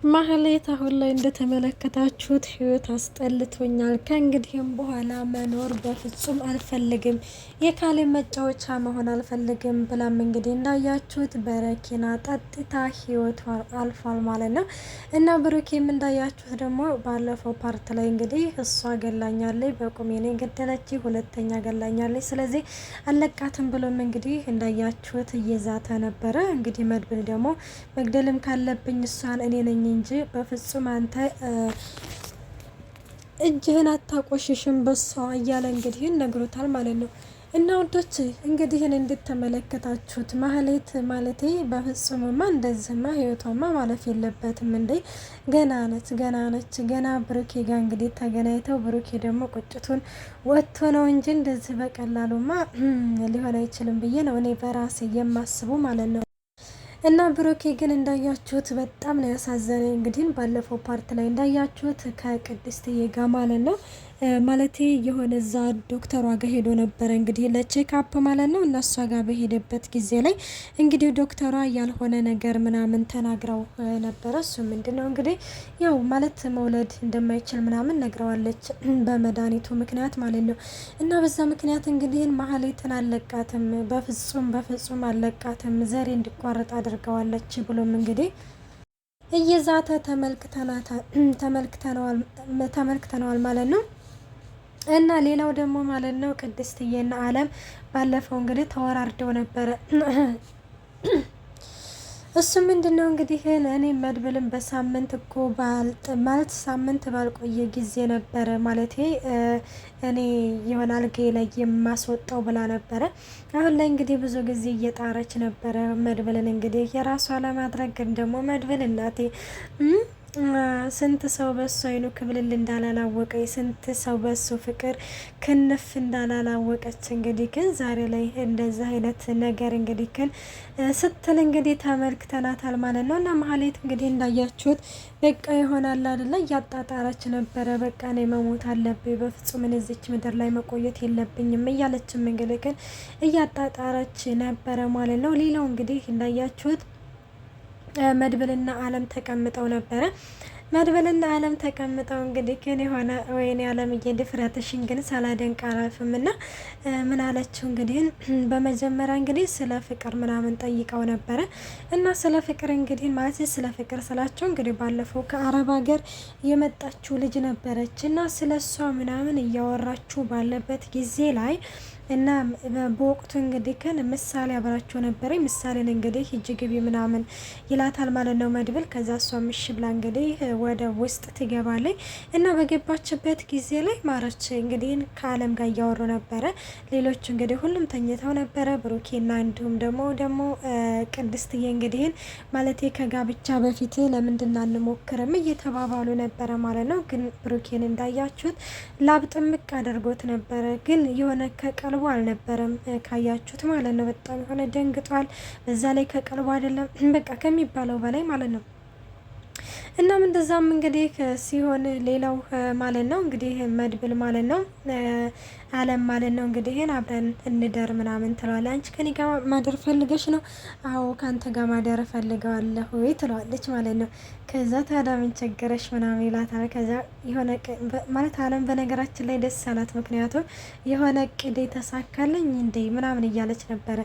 ማህሌት አሁን ላይ እንደተመለከታችሁት ህይወት አስጠልቶኛል፣ ከእንግዲህም በኋላ መኖር በፍጹም አልፈልግም፣ የካሌብ መጫወቻ መሆን አልፈልግም ብላም እንግዲህ እንዳያችሁት በረኪና ጠጥታ ህይወቷ አልፏል ማለት ነው። እና ብሩኬም እንዳያችሁት ደግሞ ባለፈው ፓርት ላይ እንግዲህ እሷ ገላኛለች፣ በቁሜ ነው የገደለች፣ ሁለተኛ ገላኛለች፣ ስለዚህ አለቃትም ብሎም እንግዲህ እንዳያችሁት እየዛተ ነበረ። እንግዲህ መድብል ደግሞ መግደልም ካለብኝ እሷን እኔ ነኝ እንጂ በፍጹም አንተ እጅህን አታቆሽሽም በሷ እያለ እንግዲህ ነግሮታል ማለት ነው። እና ወዶች እንግዲህ እንድትመለከታችሁት ማህሌት ማለቴ በፍጹምማ እንደዚህማ ህይወቷማ ማለፍ የለበትም እንዴ! ገና ብሩኬ ጋር እንግዲህ ተገናኝተው ብሩኬ ደግሞ ቁጭቱን ወጥቶ ነው እንጂ እንደዚህ በቀላሉማ ሊሆን አይችልም ብዬ ነው እኔ በራሴ የማስቡ ማለት ነው። እና ብሩኬ ግን እንዳያችሁት በጣም ነው ያሳዘነ። እንግዲህ ባለፈው ፓርት ላይ እንዳያችሁት ከቅድስትዬ ጋር ማለት ነው ማለቴ የሆነ እዛ ዶክተሯ ጋር ሄዶ ነበረ እንግዲህ ለቼክአፕ ማለት ነው። እና እሷ ጋር በሄደበት ጊዜ ላይ እንግዲህ ዶክተሯ ያልሆነ ነገር ምናምን ተናግረው ነበረ። እሱ ምንድነው እንግዲህ ያው ማለት መውለድ እንደማይችል ምናምን ነግረዋለች በመድኃኒቱ ምክንያት ማለት ነው። እና በዛ ምክንያት እንግዲህ ማህሌትን አለቃትም፣ በፍጹም አለቃትም፣ ዘሬ እንዲቋረጥ አድርገዋለች ብሎም እንግዲህ እየዛተ ተመልክተነዋል ማለት ነው። እና ሌላው ደግሞ ማለት ነው ቅድስትዬና አለም ባለፈው እንግዲህ ተወራርደው ነበረ። እሱ ምንድነው እንግዲህ እኔ መድብልን በሳምንት እኮ ማለት ሳምንት ባልቆየ ጊዜ ነበረ ማለቴ እኔ የሆነ አልጌ ላይ የማስወጣው ብላ ነበረ። አሁን ላይ እንግዲህ ብዙ ጊዜ እየጣረች ነበረ መድብልን እንግዲህ የራሷ ለማድረግ ግን ደግሞ መድብል እናቴ ስንት ሰው በሱ አይኑ ክብልል እንዳላላወቀ ስንት ሰው በሱ ፍቅር ክንፍ እንዳላላወቀች እንግዲህ ግን ዛሬ ላይ እንደዚህ አይነት ነገር እንግዲህ ግን ስትል እንግዲህ ተመልክተናታል ማለት ነው። እና ማህሌት እንግዲህ እንዳያችሁት በቃ ይሆናል አይደለ እያጣጣረች ነበረ። በቃ እኔ መሞት አለብኝ፣ በፍጹም እዚች ምድር ላይ መቆየት የለብኝም እያለችም እንግዲህ ግን እያጣጣረች ነበረ ማለት ነው። ሌላው እንግዲህ እንዳያችሁት መድብልና አለም ተቀምጠው ነበረ። መድብልና አለም ተቀምጠው እንግዲህ ግን የሆነ ወይኔ አለምዬ ድፍረትሽን ግን ሳላደንቅ አላልፍም። እና ምን አለችው እንግዲህ በመጀመሪያ እንግዲህ ስለ ፍቅር ምናምን ጠይቀው ነበረ። እና ስለ ፍቅር እንግዲህ ማለት ስለ ፍቅር ስላቸው እንግዲህ ባለፈው ከአረብ ሀገር የመጣችው ልጅ ነበረች እና ስለ እሷ ምናምን እያወራችሁ ባለበት ጊዜ ላይ እና በወቅቱ እንግዲህ ግን ምሳሌ አብራቸው ነበረ። ምሳሌን እንግዲህ ሂጂ ግቢ ምናምን ይላታል ማለት ነው መድብል። ከዛ እሷ ምሽ ብላ እንግዲህ ወደ ውስጥ ትገባለች። እና በገባችበት ጊዜ ላይ ማረች እንግዲህ ከአለም ጋር እያወሩ ነበረ። ሌሎች እንግዲህ ሁሉም ተኝተው ነበረ። ብሩኬና እንዲሁም ደግሞ ቅድስትዬ እንግዲህ ማለት ከጋብቻ በፊት ለምንድን አንሞክርም እየተባባሉ ነበረ ማለት ነው። ግን ብሩኬን እንዳያችሁት ላብ ጥምቅ አድርጎት ነበረ። ግን የሆነ ከቀልቡ አልነበረም ካያችሁት ማለት ነው። በጣም የሆነ ደንግጧል። በዛ ላይ ከቀልቡ አይደለም በቃ ከሚባለው በላይ ማለት ነው። እናም እንደዛም እንግዲህ ሲሆን ሌላው ማለት ነው እንግዲህ መድብል ማለት ነው አለም ማለት ነው እንግዲህ አብረን እንደር ምናምን ትለዋለች። አንቺ ከኔ ጋር ማደር ፈልገሽ ነው? አዎ ካንተ ጋር ማደር ፈልገዋለሁ ወይ ትለዋለች ማለት ነው። ከዛ ታዲያ ምን ቸገረሽ ምናምን ይላታል። ከዛ የሆነ ማለት አለም በነገራችን ላይ ደስ አላት። ምክንያቱም የሆነ እቅዴ ተሳካልኝ እንዴ ምናምን እያለች ነበረ።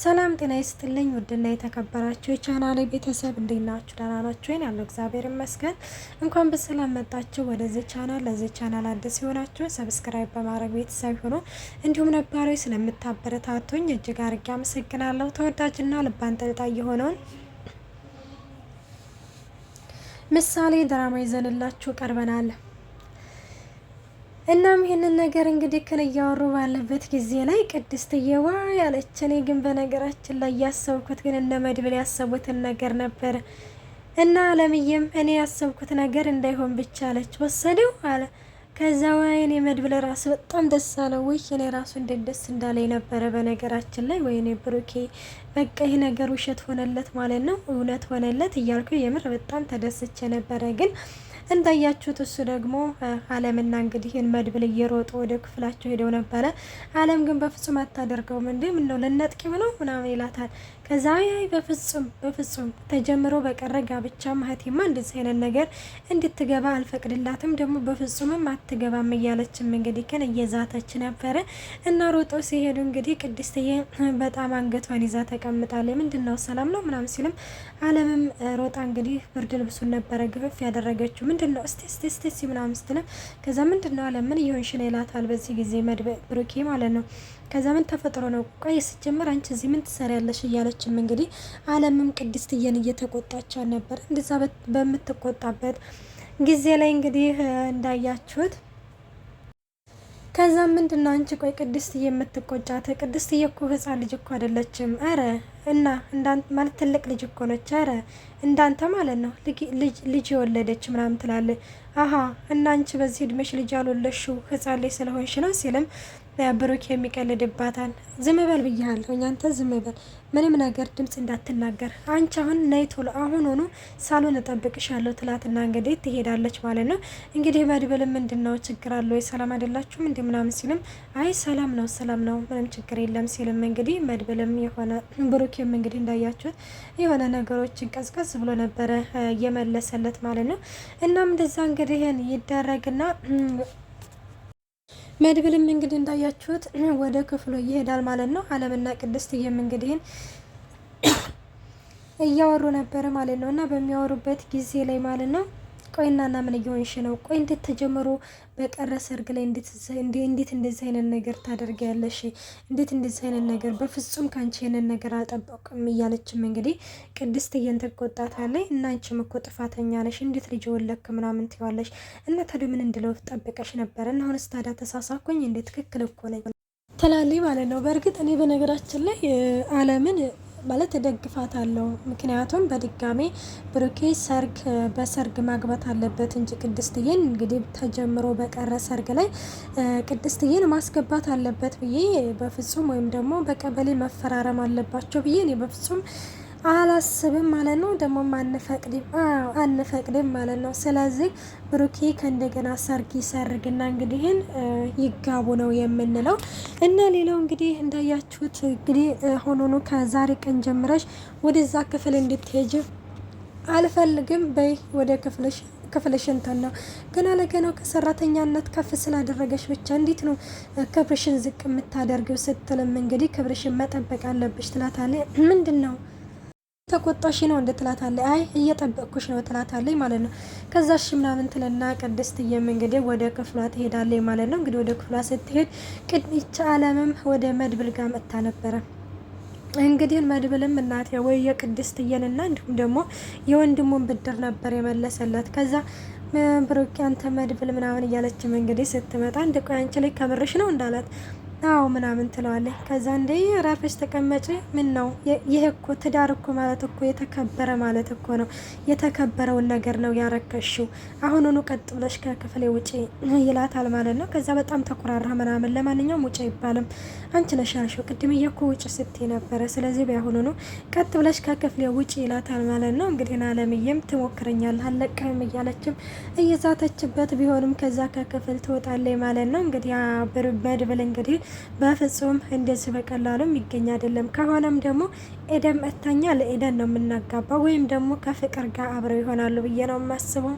ሰላም ጤና ይስጥልኝ ውድና የተከበራችሁ የቻናሌ ቤተሰብ እንዴት ናችሁ? ደህና ናችሁ ወይ? ያለው እግዚአብሔር ይመስገን። እንኳን በሰላም መጣችሁ ወደዚህ ቻናል። ለዚህ ቻናል አዲስ የሆናችሁ ሰብስክራይብ በማድረግ ቤተሰብ ሆኖ እንዲሁም ነባሮች ስለምታበረታቱኝ እጅግ አድርጌ አመሰግናለሁ። ተወዳጅና ልብ አንጠልጣይ የሆነውን ምሳሌ ድራማ ይዘንላችሁ ቀርበናል። እናም ይህንን ነገር እንግዲህ ከን እያወሩ ባለበት ጊዜ ላይ ቅድስትዬዋ ያለች እኔ ግን በነገራችን ላይ ያሰብኩት ግን እነ መድብል ያሰቡትን ነገር ነበር። እና አለምዬም እኔ ያሰብኩት ነገር እንዳይሆን ብቻ አለች ወሰደው አለ። ከዛ ወይኔ መድብል ራሱ በጣም ደስ አለው። ወይ እኔ ራሱ እንዴት ደስ እንዳለኝ ነበረ በነገራችን ላይ። ወይኔ ብሩኬ በቃ ይሄ ነገር ውሸት ሆነለት ማለት ነው፣ እውነት ሆነለት እያልኩ የምር በጣም ተደስቼ ነበረ። ግን እንዳያችሁት እሱ ደግሞ አለምና እንግዲህ መድብል እየሮጡ ወደ ክፍላቸው ሄደው ነበረ። አለም ግን በፍጹም አታደርገውም እንዴ ምን ነው ልነጥቂ ብለው ምናምን ይላታል። ከዛ አይ በፍጹም ተጀምሮ በቀረ ጋብቻ ማህቴማ እንደዚህ አይነት ነገር እንድትገባ አልፈቅድላትም፣ ደግሞ በፍጹምም አትገባም እያለችም እንግዲህ ግን እየዛተች ነበረ። እና ሮጦ ሲሄዱ እንግዲህ ቅድስትዬ በጣም አንገቷን ይዛ ተቀምጣለች። ምንድነው ሰላም ነው ምናምን ሲልም አለምም ሮጣ እንግዲህ ብርድ ልብሱን ነበረ ግፍፍ ያደረገችው። ምንድነው እስቲ ምናምን ስትልም ከዛ ምንድነው አለም ምን እየሆንሽ ነው ይላታል። በዚህ ጊዜ ብሩኬ ማለት ነው። ከዛ ምን ተፈጥሮ ነው ቆይ ስጀምር አንቺ እዚህ ምን ትሰሪያለሽ እያለችም እንግዲህ አለምም ቅድስትዬን እየተቆጣቻት ነበር። እንደዛ በምትቆጣበት ጊዜ ላይ እንግዲህ እንዳያችሁት ከዛ ምንድነው አንቺ ቆይ ቅድስትዬ የምትቆጫት? ቅድስትዬ እኮ ህፃን ልጅ እኮ አይደለችም። አረ እና እንዳንተ ማለት ትልቅ ልጅ እኮ ነች። አረ እንዳንተ ማለት ነው ልጅ የወለደች ምናምን ትላለች። አሀ እና አንቺ በዚህ እድሜሽ ልጅ ያልወለድሽው ህፃን ልጅ ስለሆንሽ ነው ሲልም ብሩክ የሚቀልድባታል። ዝም በል ብያለሁ፣ አንተ ዝም በል፣ ምንም ነገር ድምጽ እንዳትናገር፣ አንቺ አሁን ነይ ቶሎ፣ አሁን ሆኖ ሳሎን እጠብቅሻለሁ ትላትና እንግዲህ ትሄዳለች ማለት ነው። እንግዲህ መድብልም ምንድነው ችግር አለው ሰላም አይደላችሁም እንዴ ምናምን ሲልም አይ ሰላም ነው ምንም ችግር የለም ሲልም እንግዲህ መድብልም የሆነ ብሩክም እንግዲህ እንዳያችሁት የሆነ ነገሮችን ቀዝቀዝ ብሎ ነበረ የመለሰለት ማለት ነው። እናም እንደዛ እንግዲህ ይደረግና መድብልም እንግዲህ እንዳያችሁት ወደ ክፍሉ ይሄዳል ማለት ነው። አለምና ቅድስትዬም እንግዲህ እያወሩ ነበረ ማለት ነው። እና በሚያወሩበት ጊዜ ላይ ማለት ነው ቆይና ምን እየሆንሽ ነው? ቆይ እንዴት ተጀምሮ በቀረ ሰርግ ላይ እንዴት እንደዚህ አይነት ነገር ታደርጊያለሽ? እንዴት እንደዚህ አይነት ነገር በፍጹም ካንቺ አይነት ነገር አልጠበቅም እያለችም እንግዲህ ቅድስትዬን ትቆጣታለች። እና አንቺም እኮ ጥፋተኛ ነሽ፣ እንዴት ልጅ ወለክ ምናምን ትይዋለሽ። እና ታዲያ ምን እንድለው ጠብቀሽ ነበር? እና አሁንስ ታዲያ ተሳሳኩኝ እንዴት ትክክል እኮ ነኝ ትላለች ማለት ነው። በእርግጥ እኔ በነገራችን ላይ አለምን ማለት ደግፋት አለው። ምክንያቱም በድጋሜ ብሩኬ በሰርግ ማግባት አለበት እንጂ ቅድስትዬን እንግዲህ ተጀምሮ በቀረ ሰርግ ላይ ቅድስትዬን ማስገባት አለበት ብዬ በፍጹም ወይም ደግሞ በቀበሌ መፈራረም አለባቸው ብዬ እኔ በፍጹም አላስብም ማለት ነው። ደግሞ አንፈቅድም ማለት ነው። ስለዚህ ብሩኬ ከእንደገና ሰርግ ይሰርግና እንግዲህን ይጋቡ ነው የምንለው። እና ሌላው እንግዲህ እንዳያችሁት እንግዲህ ሆኖኑ ከዛሬ ቀን ጀምረሽ ወደዛ ክፍል እንድትሄጅ አልፈልግም በይ ወደ ክፍልሽ እንትን ነው ገና ለገናው ከሰራተኛነት ከፍ ስላደረገሽ ብቻ እንዴት ነው ክብርሽን ዝቅ የምታደርገው ስትልም እንግዲህ ክብርሽን መጠበቅ አለብሽ ትላታለች። ምንድን ነው ተቆጣሽ ነው እንደ ትላታለች። አይ እየጠበቅኩሽ ነው ትላታለች ማለት ነው። ከዛሽ ምናምን ትልና ቅድስትዬም እንግዲህ ወደ ክፍሏ ትሄዳለች ማለት ነው። እንግዲህ ወደ ክፍሏ ስትሄድ ቅድስት አለምም ወደ መድብል ጋር መጥታ ነበረ። እንግዲህ መድብልም እናቴ ወይ የቅድስትዬንና እንዲሁም ደግሞ የወንድሙን ብድር ነበር የመለሰላት። ከዛ ብሩክ አንተ መድብል ምናምን እያለችም እንግዲህ ስትመጣ እንደ ቆይ አንቺ ላይ ከምርሽ ነው እንዳላት አዎ ምናምን ትለዋለች። ከዛ እንደ ራፍሽ ተቀመጪ ምን ነው ይሄ እኮ ትዳር እኮ ማለት እኮ የተከበረ ማለት እኮ ነው፣ የተከበረውን ነገር ነው ያረከሽው፣ አሁኑኑ ቀጥ ብለሽ ከክፍሌ ውጪ ይላታል ማለት ነው። ከዛ በጣም ተኮራራ ምናምን ለማንኛውም ውጪ አይባልም አንቺ ነሽ ያልሽው፣ ቅድም እኮ ውጪ ስትይ ነበረ፣ ስለዚህ በአሁኑኑ ቀጥ ብለሽ ከክፍሌ ውጪ ይላታል ማለት ነው። እንግዲህ አለምዬም ትሞክረኛለህ አለቀህም እያለችም እየዛተችበት ቢሆንም ከዛ ከክፍል ትወጣለች ማለት ነው። እንግዲህ መድብል እንግዲህ በፍጹም እንደዚህ በቀላሉ የሚገኝ አይደለም። ከሆነም ደግሞ ኤደን መታኛ ለኤደን ነው የምናጋባው ወይም ደግሞ ከፍቅር ጋር አብረው ይሆናሉ ብዬ ነው የማስበው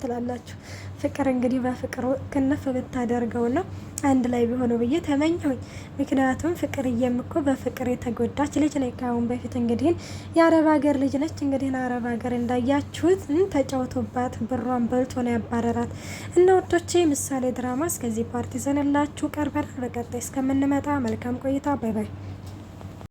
ትላላችሁ። ፍቅር እንግዲህ በፍቅር ክንፍ ብታደርገው ነው አንድ ላይ ቢሆኑ ብዬ ተመኘሁኝ። ምክንያቱም ፍቅርዬም እኮ በፍቅር የተጎዳች ልጅ ነች። ካሁን በፊት እንግዲህ የአረብ ሀገር ልጅ ነች። እንግዲህ አረብ ሀገር እንዳያችሁት ተጫውቶባት ብሯን በልቶ ነው ያባረራት። እና ወዶቼ ምሳሌ ድራማ እስከዚህ ፓርቲ ዘንላችሁ ቀርበናል። በቀጣይ እስከምንመጣ መልካም ቆይታ። ባይ ባይ።